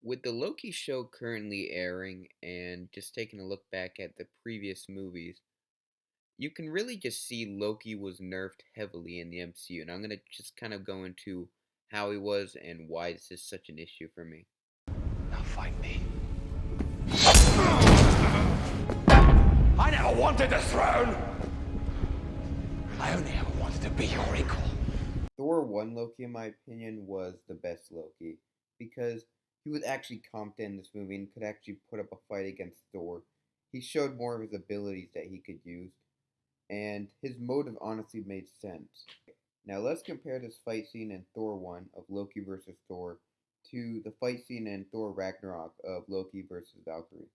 With the Loki show currently airing and just taking a look back at the previous movies, you can really just see Loki was nerfed heavily in the MCU. And I'm going to just kind of go into how he was and why this is such an issue for me. Now fight me. I never wanted the throne! I only ever wanted to be your equal. Thor 1 Loki, in my opinion, was the best Loki because he was actually competent in this movie and could actually put up a fight against Thor. He showed more of his abilities that he could use, and his motive honestly made sense. Now let's compare this fight scene in Thor 1 of Loki versus Thor to the fight scene in Thor Ragnarok of Loki versus Valkyrie.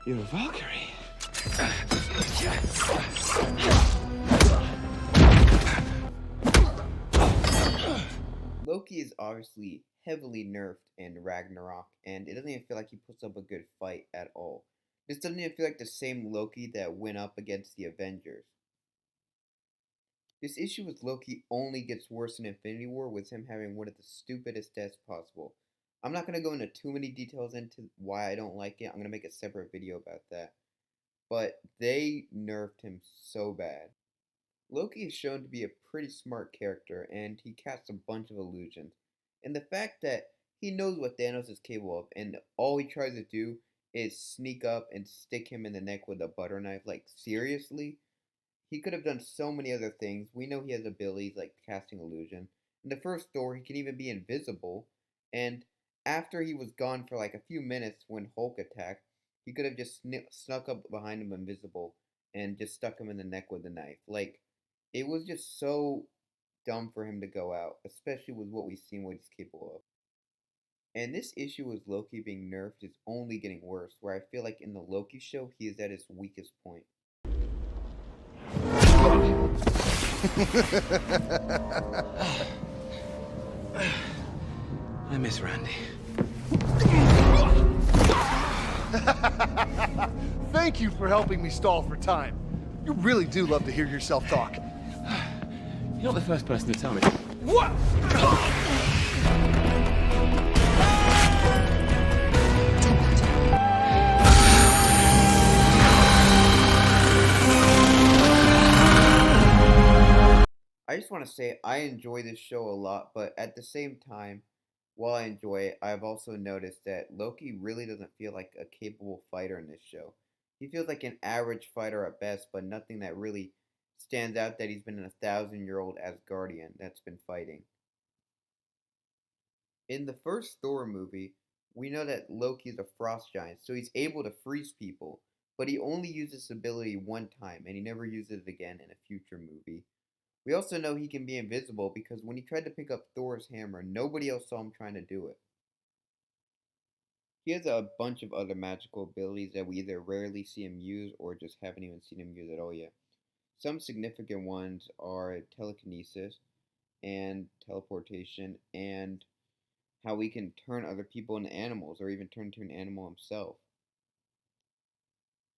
You're a Valkyrie. Loki is obviously heavily nerfed in Ragnarok, and it doesn't even feel like he puts up a good fight at all. This doesn't even feel like the same Loki that went up against the Avengers. This issue with Loki only gets worse in Infinity War with him having one of the stupidest deaths possible. I'm not going to go into too many details into why I don't like it. I'm going to make a separate video about that. But they nerfed him so bad. Loki is shown to be a pretty smart character, and he casts a bunch of illusions. And the fact that he knows what Thanos is capable of, and all he tries to do is sneak up and stick him in the neck with a butter knife, like, seriously? He could have done so many other things. We know he has abilities like casting illusion. In the first Thor, he can even be invisible. And after he was gone for like a few minutes when Hulk attacked, he could have just snuck up behind him invisible and just stuck him in the neck with a knife. Like, it was just so dumb for him to go out, especially with what we've seen what he's capable of. And this issue with Loki being nerfed is only getting worse, where I feel like in the Loki show, he is at his weakest point. I miss Randy. Thank you for helping me stall for time. You really do love to hear yourself talk. You're not the first person to tell me. What? I just want to say I enjoy this show a lot, but at the same time, while I enjoy it, I've also noticed that Loki really doesn't feel like a capable fighter in this show. He feels like an average fighter at best, but nothing that really stands out that he's been an 1,000-year-old Asgardian that's been fighting. In the first Thor movie, we know that Loki is a frost giant, so he's able to freeze people, but he only uses this ability one time, and he never uses it again in a future movie. We also know he can be invisible because when he tried to pick up Thor's hammer, nobody else saw him trying to do it. He has a bunch of other magical abilities that we either rarely see him use or just haven't even seen him use at all yet. Some significant ones are telekinesis and teleportation and how he can turn other people into animals or even turn into an animal himself.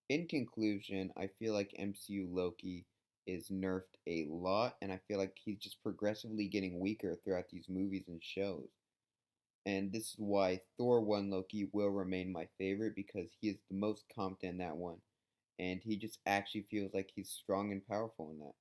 In conclusion, I feel like MCU Loki is nerfed a lot, and I feel like he's just progressively getting weaker throughout these movies and shows. And this is why Thor 1 Loki will remain my favorite because he is the most competent in that one, and he just actually feels like he's strong and powerful in that.